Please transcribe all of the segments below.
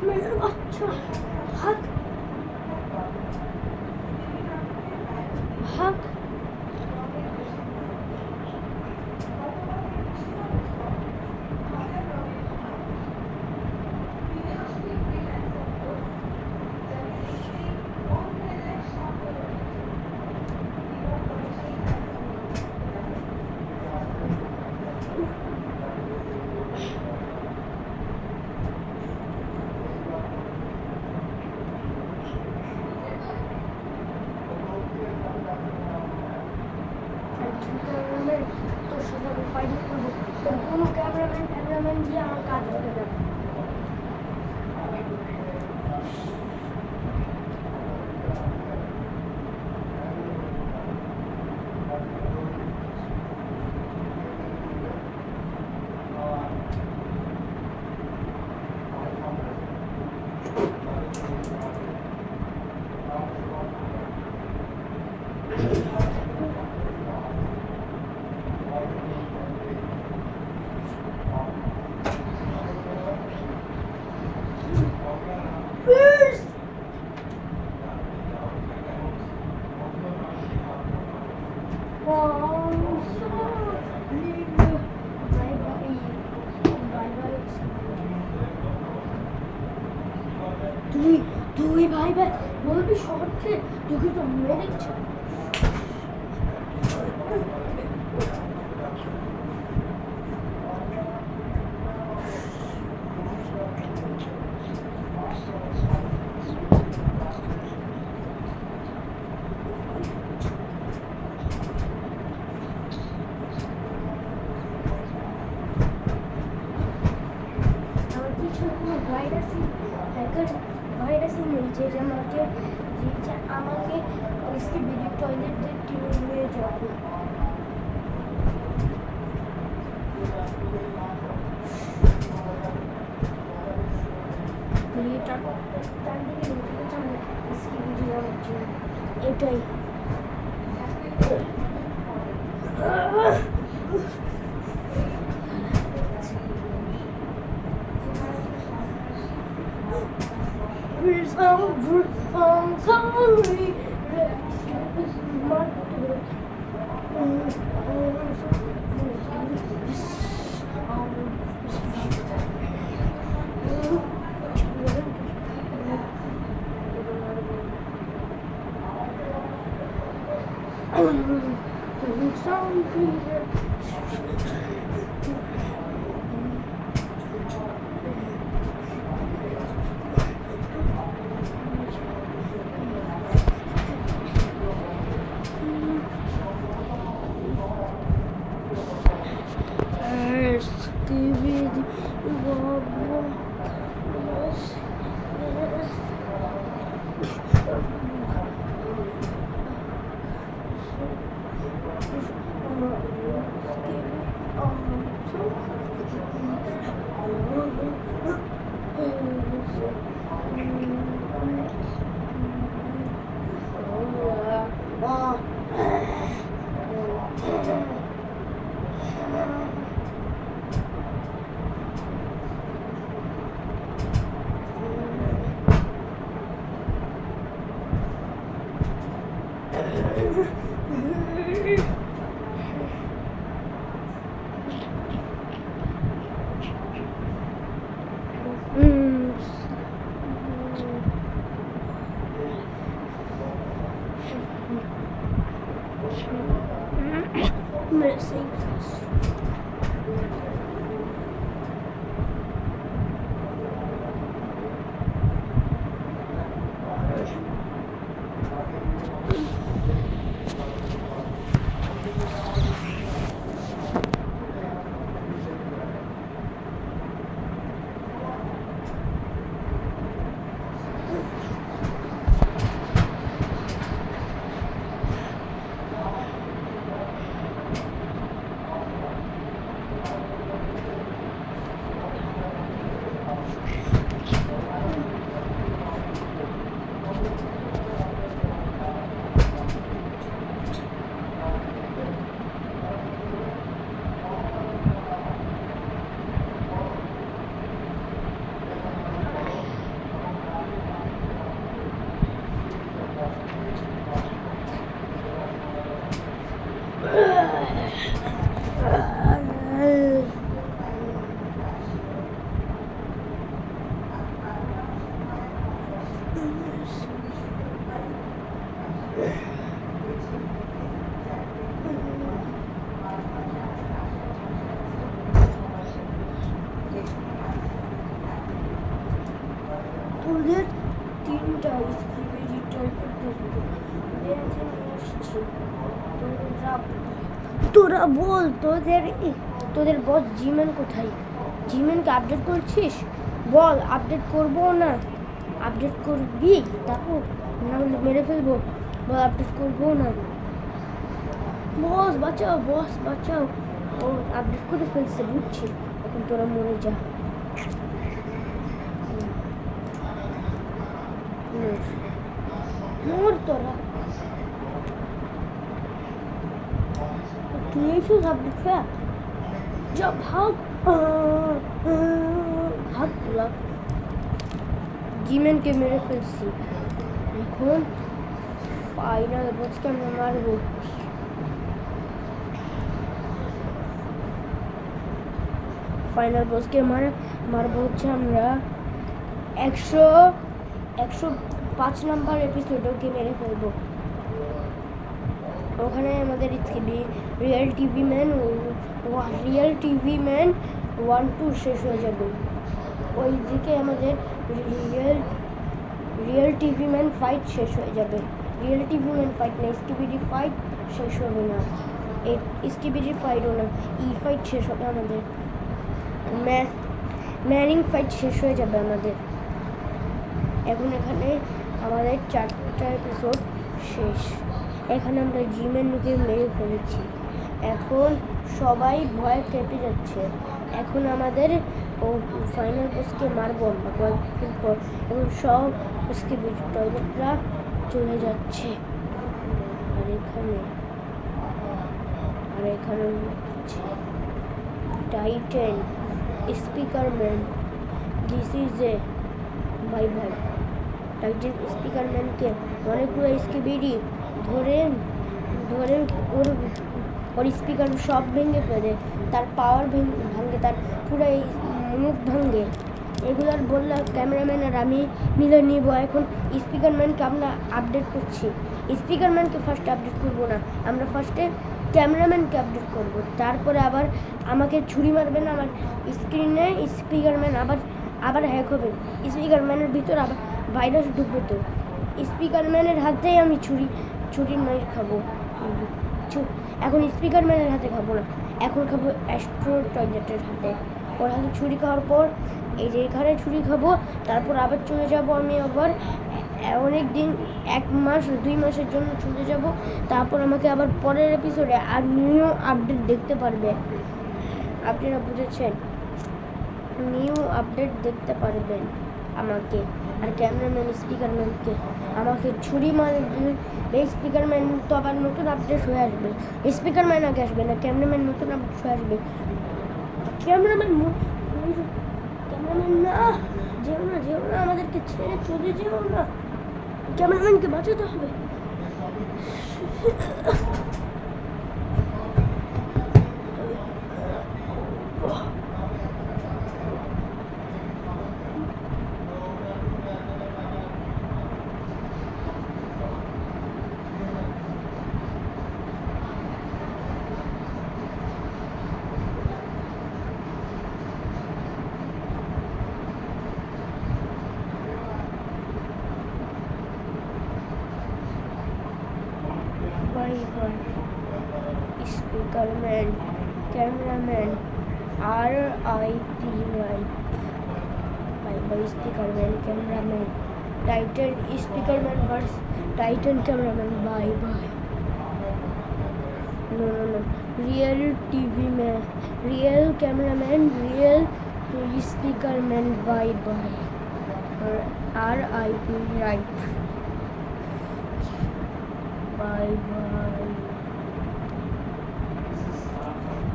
মেয়ের বাচ্চা হাত হাত তোর সাথে আমি ফাইট করবো তোর কোনো ক্যামেরাম্যান দিয়ে আমার কাজ হবে না তুই ভাই ভাই বলবি শহরকে তোকে তো মেরে দিচ্ছে ভাইরাস নেই যে আমাকে इसके वीडियो टॉयलेट देखते हुए जाओ ये टाइम दिखे इसकी वीडियो এটাই ওদের 3টা স্কিবিডি টয়লেট দেখবে বেঞ্চে নিয়ে আসছি। তোরা বল তোদের বস জিমেন কোথায়? জিমেনকে আপডেট করছিস? বল আপডেট করবো না? আপডেট করবি? দেখো না হলে মেরে ফেলবো। বল আপডেট করবো না? বস বাঁচাও। ও আপডেট করে ফেলছে, বুঝছি। এখন তোরা মরে যা। মর তোরা। তুই এসো আপডেট হয়ে যা, ভাগ তোরা। জিমেনকে মেরে ফেলছি। এখন ফাইনাল বসকে আমরা মারবো। ফাইনাল বসকে মারবো হচ্ছে আমরা 105 নম্বর এপিসোডে ওকে মেরে ফেলবো। ওখানে আমাদের রিয়েল টিভি ম্যান 1-2 শেষ হয়ে যাবে। ওইদিকে আমাদের রিয়েল টিভি ম্যান ফাইট শেষ হয়ে যাবে। রিয়েল টিভি ম্যান ফাইট না, স্কিবিডি ফাইট শেষ হবে না। স্কিবিডি ফাইটও না, ফাইট শেষ হবে আমাদের। ম্যানিং ফাইট শেষ হয়ে যাবে আমাদের। এখন এখানে আমাদের 4টা এপিসোড শেষ। এখানে আমরা জিমেনকে মেরে ফেলেছি। এখন সবাই ভয় কেটে যাচ্ছে। এখন আমাদের ফাইনাল বসকে মারবো আমরা কয়েকদিন পর। এখন সব স্কিবিডি টয়লেটরা চলে যাচ্ছে। আর এখানে হচ্ছে Titan Speakerman. This is a by Titan স্পিকারম্যানকে অনেকগুলো স্কিবিডি ধরে ওর স্পিকার সব ভেঙে ফেলে, তার পাওয়ার ভাঙে, তার পুরো মুখ ভাঙে। এগুলার বললাম ক্যামেরাম্যান আর আমি মিলে নিব। এখন স্পিকারম্যানকে আমরা আপডেট করছি। স্পিকারম্যানকে ফার্স্টে আপডেট করবো না, আমরা ফার্স্টে ক্যামেরাম্যানকে আপডেট করবো। তারপরে আবার আমাকে ছুরি মারবেন আমার স্ক্রিনে। স্পিকারম্যান আবার হ্যাক হবে। স্পিকারম্যানের ভিতর আবার ভাইরাস ঢুকবে। তো স্পিকারম্যানের হাতেই আমি ছুরির মাইর খাবো। এখন স্পিকারম্যানের হাতে খাবো না, এখন খাবো অ্যাস্ট্রো টয়লেটের হাতে। ওর হাতে ছুরি খাওয়ার পর এই যে এখানে ছুরি খাবো। তারপর আবার চলে যাব আমি আবার অনেক দিন, 1 মাস 2 মাসের জন্য চলে যাব। তারপর আমাকে আবার পরের এপিসোডে আর নিউ আপডেট দেখতে পারবে। আপনারা বুঝেছেন? নিউ আপডেট দেখতে পারবেন আমাকে আর ক্যামেরাম্যান স্পিকারম্যানকে। আমাকে ছুরি মারবে স্পিকারম্যান, তো আবার নতুন আপডেট হয়ে আসবে। স্পিকারম্যান আগে আসবে না, ক্যামেরাম্যান নতুন আপডেট হয়ে আসবে। ক্যামেরাম্যান না, যেও না, আমাদেরকে ছেড়ে চলে যেও না। ক্যামেরাম্যানকে বাঁচাতে হবে। Speakerman Cameraman RIP right bye bye Speakerman Cameraman Titan Speakerman versus Titan Cameraman bye bye no real TV में real Cameraman real Speakerman bye bye RIP right bye bye.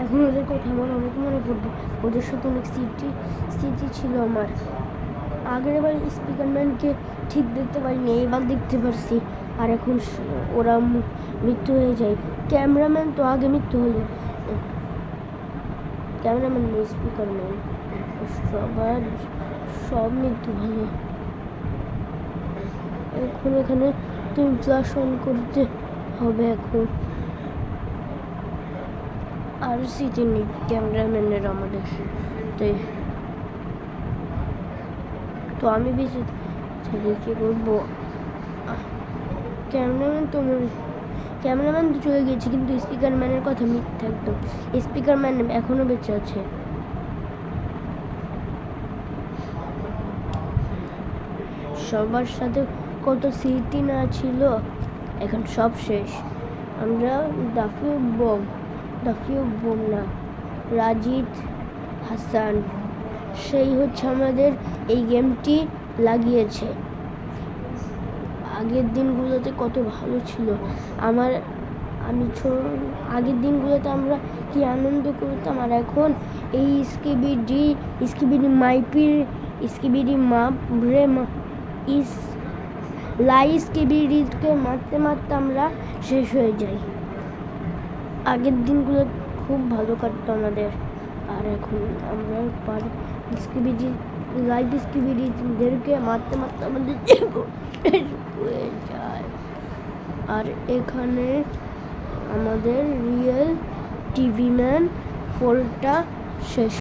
এখন ওদের কথা আমার অনেক মনে পড়বে। ওদের সাথে অনেক স্মৃতি ছিল আমার। আগের বার স্পিকারম্যানকে ঠিক দেখতে পারিনি, এবার দেখতে পারছি। আর এখন ওরা মৃত্যু হয়ে যায়। ক্যামেরাম্যান তো আগে মৃত্যু হলো। ক্যামেরাম্যান নেই, স্পিকারম্যান সব মৃত্যু হলো। এখন এখানে তুমি ফ্ল্যাশ অন করতে হবে। এখন আর স্মৃতি নেই ক্যামেরাম্যানের আমাদের। তো আমি বেঁচে তাহলে কি করবো? ক্যামেরাম্যান তো চলে গেছে, কিন্তু স্পিকার ম্যানের কথা মিথ্যা একদম। স্পিকার ম্যান এখনো বেঁচে আছে। সবার সাথে কত স্মৃতি না ছিল, এখন সব শেষ। আমরা দাফিউ বোম না, রাজিদ হাসান, সেই হচ্ছে আমাদের এই গেমটি লাগিয়েছে। আগের দিনগুলোতে কত ভালো ছিল। আগের দিনগুলোতে আমরা কি আনন্দ করতাম, আর এখন এই স্কিবিডি স্কিবিডিকে মারতে মারতে আমরা শেষ হয়ে যাই। আগের দিনগুলো খুব ভালো কাটতো আমাদের, আর এখন আমরা স্কিবিডিদেরকে মারতে মারতে আমাদের হয়ে যায়। আর এখানে আমাদের রিয়েল টিভি ম্যান 4টা শেষ।